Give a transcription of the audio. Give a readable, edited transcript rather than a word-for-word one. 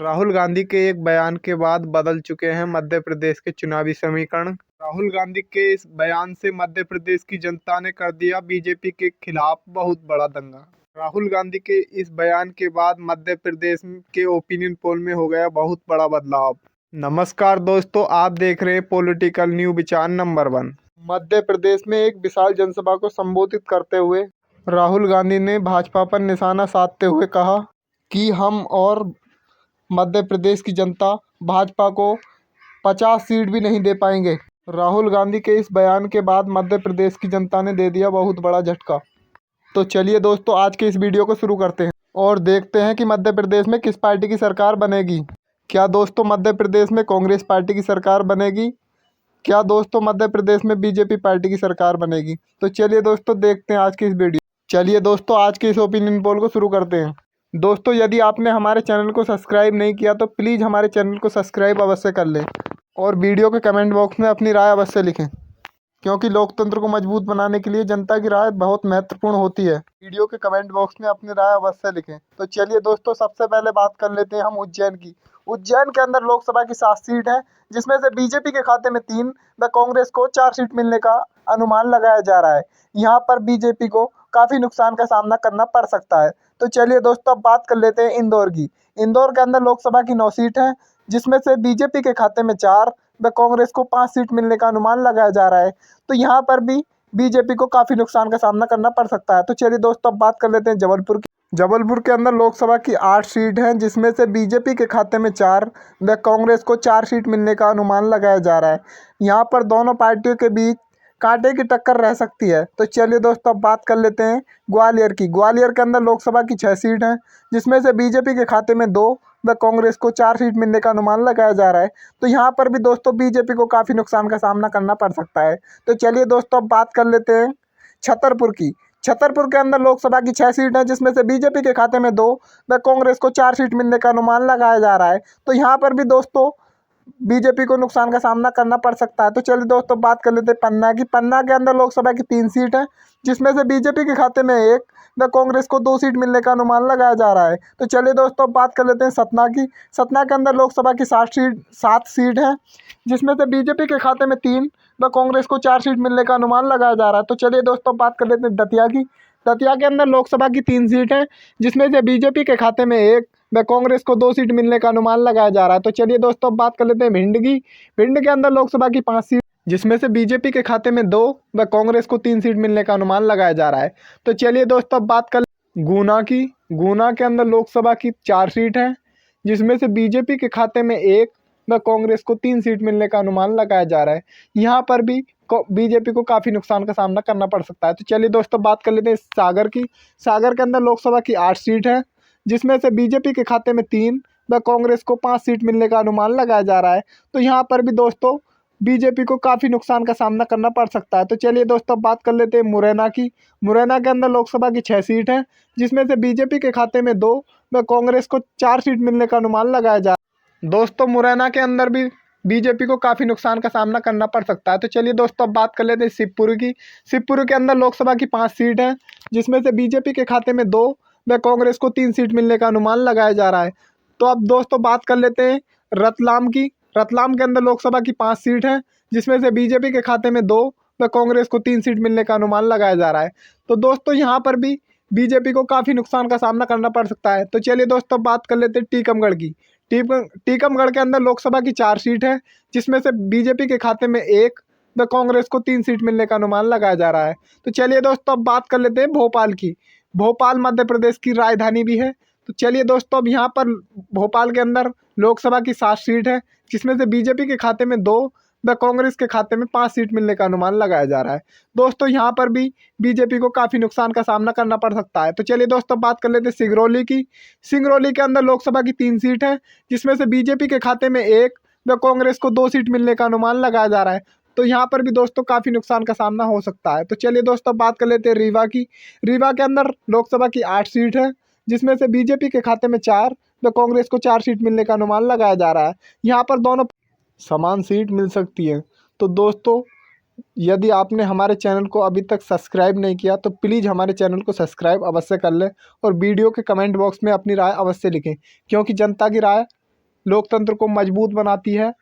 राहुल गांधी के एक बयान के बाद बदल चुके हैं मध्य प्रदेश के चुनावी समीकरण। राहुल गांधी के इस बयान से मध्य प्रदेश की जनता ने कर दिया बीजेपी के खिलाफ बहुत बड़ा दंगा। राहुल गांधी के इस बयान के बाद मध्य प्रदेश के ओपिनियन पोल में हो गया बहुत बड़ा बदलाव। नमस्कार दोस्तों, आप देख रहे हैं पॉलिटिकल न्यूज़ विचार नंबर 1। मध्य प्रदेश में एक विशाल जनसभा को संबोधित करते हुए राहुल गांधी ने भाजपा पर निशाना साधते हुए कहा कि हम और मध्य प्रदेश की जनता भाजपा को 50 सीट भी नहीं दे पाएंगे। राहुल गांधी के इस बयान के बाद मध्य प्रदेश की जनता ने दे दिया बहुत बड़ा झटका। तो चलिए दोस्तों, आज के इस वीडियो को शुरू करते हैं और देखते हैं कि मध्य प्रदेश में किस पार्टी की सरकार बनेगी। क्या दोस्तों मध्य प्रदेश में कांग्रेस पार्टी की सरकार बनेगी? क्या दोस्तों मध्य प्रदेश में बीजेपी पार्टी की सरकार बनेगी? तो चलिए दोस्तों, देखते हैं आज की इस वीडियो। चलिए दोस्तों, आज के इस ओपिनियन पोल को शुरू करते हैं। दोस्तों, यदि आपने हमारे चैनल को सब्सक्राइब नहीं किया तो प्लीज़ हमारे चैनल को सब्सक्राइब अवश्य कर लें और वीडियो के कमेंट बॉक्स में अपनी राय अवश्य लिखें, क्योंकि लोकतंत्र को मजबूत बनाने के लिए जनता की राय बहुत महत्वपूर्ण होती है। वीडियो के कमेंट बॉक्स में अपनी राय अवश्य लिखें। तो चलिए दोस्तों, सबसे पहले बात कर लेते हैं हम उज्जैन की। उज्जैन के अंदर लोकसभा की 7 सीट है, जिसमें से बीजेपी के खाते में 3 व कांग्रेस को 4 सीट मिलने का अनुमान लगाया जा रहा है। यहाँ पर बीजेपी को काफ़ी नुकसान का सामना करना पड़ सकता है। तो चलिए दोस्तों, अब बात कर लेते हैं इंदौर की। इंदौर के अंदर लोकसभा की 9 सीट है, जिसमें से बीजेपी के खाते में 4 व कांग्रेस को 5 सीट मिलने का अनुमान लगाया जा रहा है। तो यहाँ पर भी बीजेपी को काफ़ी नुकसान का सामना करना पड़ सकता है। तो चलिए दोस्तों, अब बात कर लेते हैं जबलपुर की। जबलपुर के अंदर लोकसभा की 8 सीट हैं, जिसमें से बीजेपी के खाते में 4 व कांग्रेस को 4 सीट मिलने का अनुमान लगाया जा रहा है। यहाँ पर दोनों पार्टियों के बीच कांटे की टक्कर रह सकती है। तो चलिए दोस्तों, अब बात कर लेते हैं ग्वालियर की। ग्वालियर के अंदर लोकसभा की 6 सीट हैं, जिसमें से बीजेपी के खाते में 2 व कांग्रेस को 4 सीट मिलने का अनुमान लगाया जा रहा है। तो यहाँ पर भी दोस्तों बीजेपी को काफ़ी नुकसान का सामना करना पड़ सकता है। तो चलिए दोस्तों, अब बात कर लेते हैं छतरपुर की। छतरपुर के अंदर लोकसभा की 6 सीट हैं, जिसमें से बीजेपी के खाते में 2 व कांग्रेस को 4 सीट मिलने का अनुमान लगाया जा रहा है। तो यहाँ पर भी दोस्तों बीजेपी को नुकसान का सामना करना पड़ सकता है। तो चलिए दोस्तों, बात कर लेते हैं पन्ना की। पन्ना के अंदर लोकसभा की 3 सीट है, जिसमें से बीजेपी के खाते में 1 व कांग्रेस को 2 सीट मिलने का अनुमान लगाया जा रहा है। तो चलिए दोस्तों, बात कर लेते हैं सतना की। सतना के अंदर लोकसभा की 7 सीट है, जिसमें से बीजेपी के खाते में 3 व कांग्रेस को 4 सीट मिलने का अनुमान लगाया जा रहा है। तो चलिए दोस्तों, बात कर लेते हैं दतिया की। दतिया के अंदर लोकसभा की 3 सीट है, जिसमें से बीजेपी के खाते में 1 व कांग्रेस को 2 सीट मिलने का अनुमान लगाया जा रहा है। तो चलिए दोस्तों, बात कर लेते हैं भिंड की। भिंड के अंदर लोकसभा की 5 सीट, जिसमें से बीजेपी के खाते में 2 व कांग्रेस को 3 सीट मिलने का अनुमान लगाया जा रहा है। तो चलिए दोस्तों, बात कर गुना की। गुना के अंदर लोकसभा की 4 सीट है, जिसमें से बीजेपी के खाते में 1 व कांग्रेस को 3 सीट मिलने का अनुमान लगाया जा रहा है। यहाँ पर भी बीजेपी को काफ़ी नुकसान का सामना करना पड़ सकता है। तो चलिए दोस्तों, बात कर लेते हैं सागर की। सागर के अंदर लोकसभा की 8 सीट है, जिसमें से बीजेपी के खाते में 3 व कांग्रेस को 5 सीट मिलने का अनुमान लगाया जा रहा है। तो यहाँ पर भी दोस्तों बीजेपी को काफ़ी नुकसान का सामना करना पड़ सकता है। तो चलिए दोस्तों, बात कर लेते हैं मुरैना की। मुरैना के अंदर लोकसभा की 6 सीट है, जिसमें से बीजेपी के खाते में 2 व कांग्रेस को 4 सीट मिलने का अनुमान लगाया जा रहा है। दोस्तों मुरैना के अंदर भी बीजेपी को काफ़ी नुकसान का सामना करना पड़ सकता है। तो चलिए दोस्तों, अब बात कर लेते हैं शिवपुरी की। शिवपुरी के अंदर लोकसभा की 5 सीट है, जिसमें से बीजेपी के खाते में 2 व कांग्रेस को 3 सीट मिलने का अनुमान लगाया जा रहा है। तो अब दोस्तों बात कर लेते हैं रतलाम की। रतलाम के अंदर लोकसभा की 5 सीट है, जिसमें से बीजेपी के खाते में 2 व कांग्रेस को 3 सीट मिलने का अनुमान लगाया जा रहा है। तो दोस्तों यहाँ पर भी बीजेपी को काफ़ी नुकसान का सामना करना पड़ सकता है। तो चलिए दोस्तों, बात कर लेते हैं टीकमगढ़ की। टीकमगढ़ के अंदर लोकसभा की 4 सीट है, जिसमें से बीजेपी के खाते में 1 व कांग्रेस को 3 सीट मिलने का अनुमान लगाया जा रहा है। तो चलिए दोस्तों, अब बात कर लेते हैं भोपाल की। भोपाल मध्य प्रदेश की राजधानी भी है। तो चलिए दोस्तों, अब यहाँ पर भोपाल के अंदर लोकसभा की 7 सीट है, जिसमें से बीजेपी के खाते में 2 व कांग्रेस के खाते में 5 सीट मिलने का अनुमान लगाया जा रहा है। दोस्तों यहाँ पर भी बीजेपी को काफ़ी नुकसान का सामना करना पड़ सकता है। तो चलिए दोस्तों, बात कर लेते हैं सिंगरौली की। सिंगरौली के अंदर लोकसभा की 3 सीट है, जिसमें से बीजेपी के खाते में 1 व कांग्रेस को 2 सीट मिलने का अनुमान लगाया जा रहा है। तो यहाँ पर भी दोस्तों काफ़ी नुकसान का सामना हो सकता है। तो चलिए दोस्तों, बात कर लेते हैं रीवा की। रीवा के अंदर लोकसभा की 8 सीट है, जिसमें से बीजेपी के खाते में 4 व कांग्रेस को 4 सीट मिलने का अनुमान लगाया जा रहा है। यहाँ पर दोनों समान सीट मिल सकती है। तो दोस्तों यदि आपने हमारे चैनल को अभी तक सब्सक्राइब नहीं किया तो प्लीज़ हमारे चैनल को सब्सक्राइब अवश्य कर लें और वीडियो के कमेंट बॉक्स में अपनी राय अवश्य लिखें, क्योंकि जनता की राय लोकतंत्र को मजबूत बनाती है